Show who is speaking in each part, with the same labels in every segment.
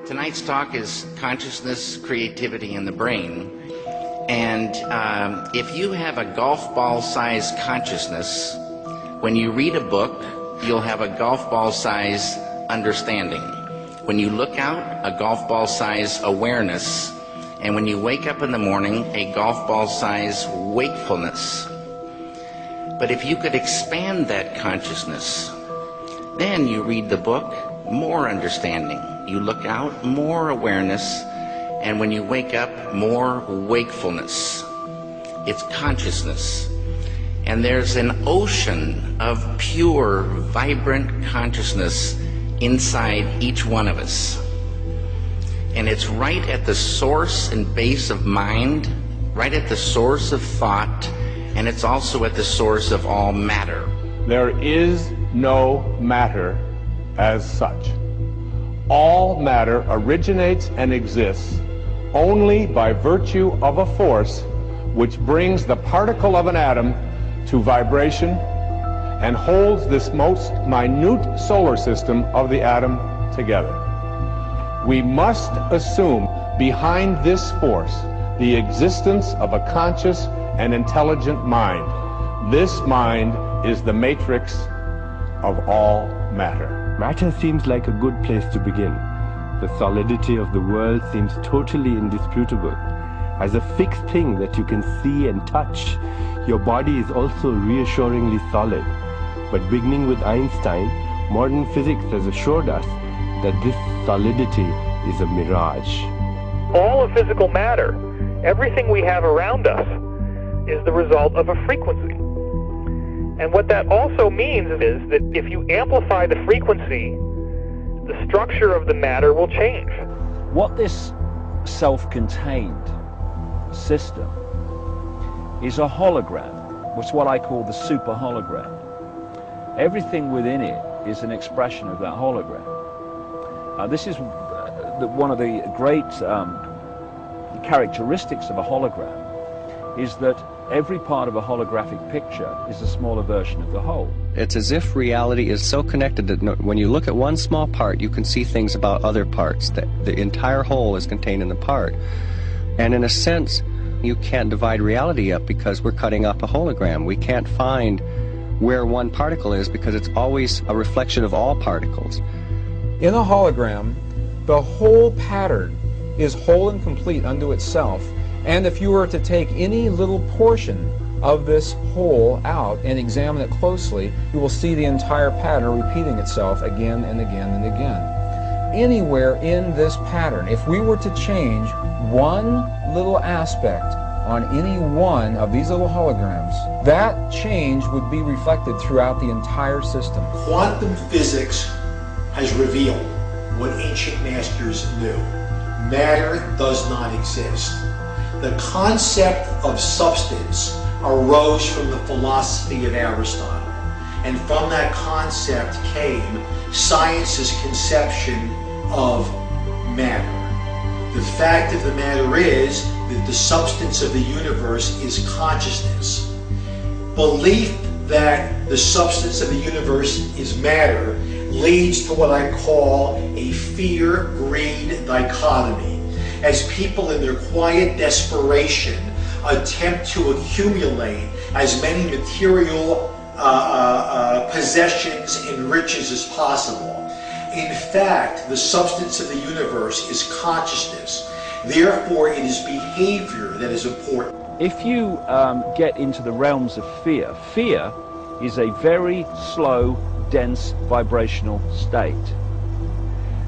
Speaker 1: Tonight's talk is consciousness, creativity, and the brain. And if you have a golf ball-sized consciousness, when you read a book, you'll have a golf ball-sized understanding. When you look out, a golf ball-sized awareness. And when you wake up in the morning, a golf ball-sized wakefulness. But if you could expand that consciousness, then you read the book, more understanding. You look out, more awareness, and when you wake up, more wakefulness. It's consciousness. And there's an ocean of pure, vibrant consciousness inside each one of us. And it's right at the source and base of mind, right at the source of thought, and it's also at the source of all matter.
Speaker 2: There is no matter as such. All matter originates and exists only by virtue of a force which brings the particle of an atom to vibration and holds this most minute solar system of the atom together. We must assume behind this force the existence of a conscious and intelligent mind. This mind is the matrix of all matter.
Speaker 3: Matter seems like a good place to begin. The solidity of the world seems totally indisputable. As a fixed thing that you can see and touch, your body is also reassuringly solid. But beginning with Einstein, modern physics has assured us that this solidity is a mirage.
Speaker 4: All of physical matter, everything we have around us, is the result of a frequency. And what that also means is that if you amplify the frequency, the structure of the matter will change.
Speaker 5: What this self-contained system is a hologram. It's what I call the super hologram. Everything within it is an expression of that hologram. This is one of the great characteristics of a hologram, is that every part of a holographic picture is a smaller version of the whole.
Speaker 6: It's as if reality is so connected that when you look at one small part, you can see things about other parts. That the entire whole is contained in the part. And in a sense, you can't divide reality up because we're cutting up a hologram. We can't find where one particle is because it's always a reflection of all particles.
Speaker 7: In a hologram, the whole pattern is whole and complete unto itself. And if you were to take any little portion of this whole out and examine it closely, you will see the entire pattern repeating itself again and again and again. Anywhere in this pattern, if we were to change one little aspect on any one of these little holograms, that change would be reflected throughout the entire system.
Speaker 8: Quantum physics has revealed what ancient masters knew. Matter does not exist. The concept of substance arose from the philosophy of Aristotle, and from that concept came science's conception of matter. The fact of the matter is that the substance of the universe is consciousness. Belief that the substance of the universe is matter leads to what I call a fear-greed dichotomy. As people in their quiet desperation attempt to accumulate as many material possessions and riches as possible. In fact, the substance of the universe is consciousness. Therefore, it is behavior that is important.
Speaker 5: If you get into the realms of fear, fear is a very slow, dense, vibrational state.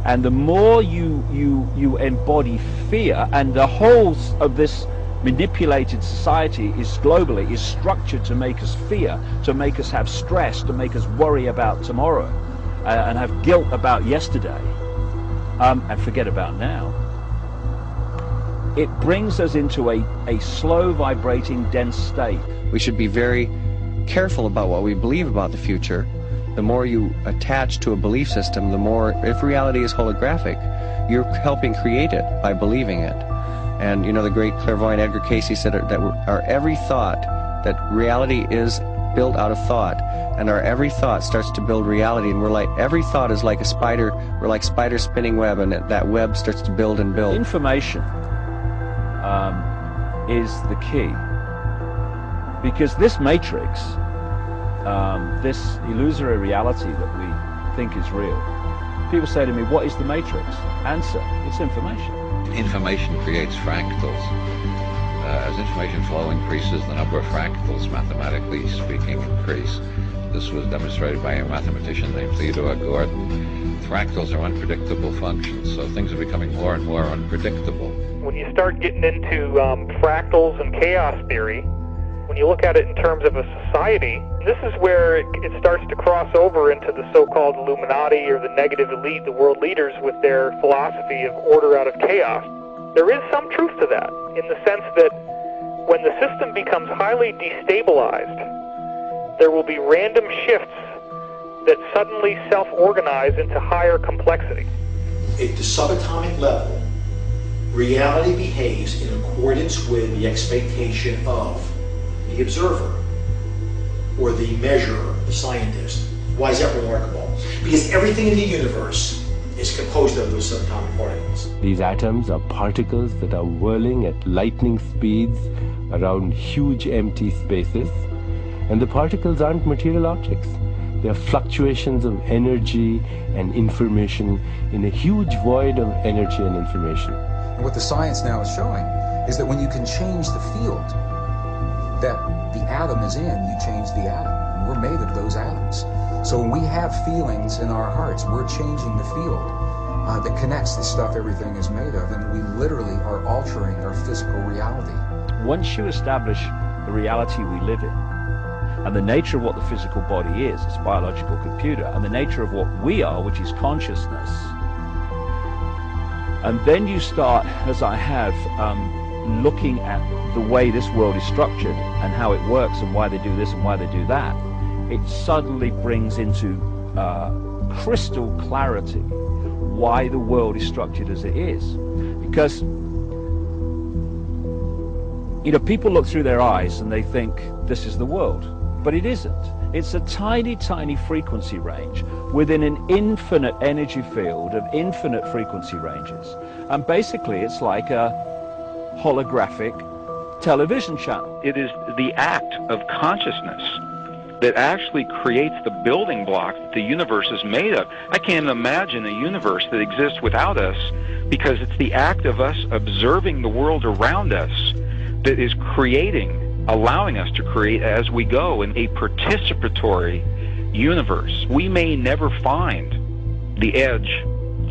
Speaker 5: And the more you embody fear, and the whole of this manipulated society is globally is structured to make us fear, to make us have stress, to make us worry about tomorrow, and have guilt about yesterday, and forget about now. It brings us into a slow vibrating dense state.
Speaker 6: We should be very careful about what we believe about the future. The more you attach to a belief system, the more, if reality is holographic, you're helping create it by believing it. And you know, the great clairvoyant Edgar Cayce said that our every thought, that reality is built out of thought, and our every thought starts to build reality, and we're like, every thought is like a spider, we're like spider spinning web, and that web starts to build and build.
Speaker 5: Information is the key, because this matrix, this illusory reality that we think is real, people say to me, what is the matrix? Answer, it's information.
Speaker 9: Information creates fractals. As information flow increases, the number of fractals, mathematically speaking, increase. This was demonstrated by a mathematician named Theodore Gordon. Fractals are unpredictable functions, so things are becoming more and more unpredictable.
Speaker 4: When you start getting into fractals and chaos theory, when you look at it in terms of a society, this is where it starts to cross over into the so-called Illuminati or the negative elite, the world leaders, with their philosophy of order out of chaos. There is some truth to that, in the sense that when the system becomes highly destabilized, there will be random shifts that suddenly self-organize into higher complexity.
Speaker 8: At the subatomic level, reality behaves in accordance with the expectation of the observer or the measurer, the scientist. Why is that remarkable? Because everything in the universe is composed of those subatomic particles.
Speaker 3: These atoms are particles that are whirling at lightning speeds around huge empty spaces, and the particles aren't material objects. They are fluctuations of energy and information in a huge void of energy and information.
Speaker 7: And what the science now is showing is that when you can change the field that the atom is in, you change the atom. And we're made of those atoms. So when we have feelings in our hearts, we're changing the field that connects the stuff everything is made of, and we literally are altering our physical reality.
Speaker 5: Once you establish the reality we live in, and the nature of what the physical body is, it's a biological computer, and the nature of what we are, which is consciousness, and then you start, as I have, looking at the way this world is structured and how it works and why they do this and why they do that, it suddenly brings into crystal clarity why the world is structured as it is. Because, you know, people look through their eyes and they think this is the world, but it isn't. It's a tiny, tiny frequency range within an infinite energy field of infinite frequency ranges. And basically it's like a holographic television channel.
Speaker 10: It is the act of consciousness that actually creates the building block that the universe is made of. I can't imagine a universe that exists without us, because it's the act of us observing the world around us that is creating, allowing us to create as we go in a participatory universe. We may never find the edge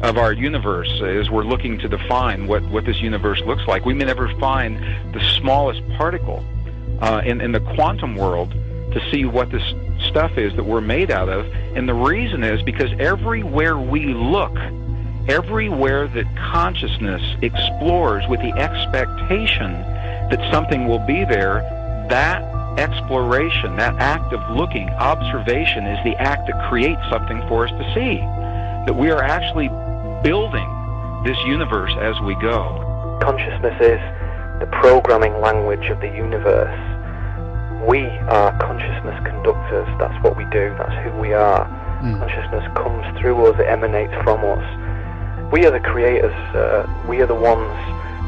Speaker 10: of our universe as we're looking to define what this universe looks like. We may never find the smallest particle in the quantum world to see what this stuff is that we're made out of. And the reason is because everywhere we look, everywhere that consciousness explores with the expectation that something will be there, that exploration, that act of looking, observation, is the act that creates something for us to see. That we are actually building this universe as we go.
Speaker 11: Consciousness is the programming language of the universe. We are consciousness conductors. That's what we do. That's who we are. Consciousness comes through us. It emanates from us. We are the creators. We are the ones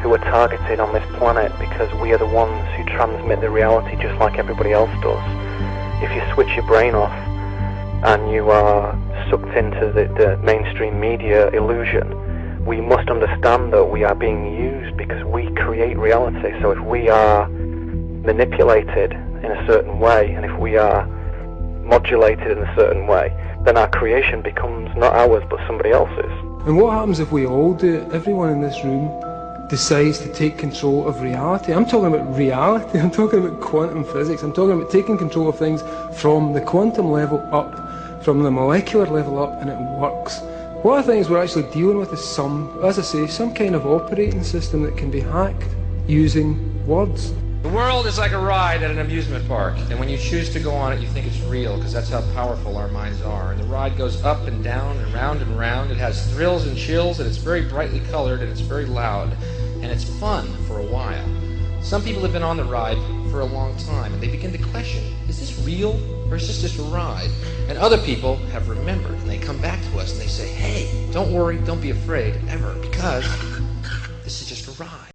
Speaker 11: who are targeted on this planet because we are the ones who transmit the reality just like everybody else does. If you switch your brain off and you are sucked into the mainstream media illusion, we must understand that we are being used because we create reality. So if we are manipulated in a certain way, and if we are modulated in a certain way, then our creation becomes not ours but somebody else's.
Speaker 12: And what happens if we all do it? Everyone in this room decides to take control of reality. I'm talking about reality, I'm talking about quantum physics, I'm talking about taking control of things from the quantum level up, from the molecular level up, and it works. One of the things we're actually dealing with is as I say, some kind of operating system that can be hacked using words.
Speaker 13: The world is like a ride at an amusement park, and when you choose to go on it, you think it's real, because that's how powerful our minds are. And the ride goes up and down and round and round. It has thrills and chills, and it's very brightly colored, and it's very loud, and it's fun for a while. Some people have been on the ride for a long time, and they begin to question, is this real or is this just a ride? And other people have remembered, and they come back to us and they say, hey, don't worry, don't be afraid ever, because this is just a ride.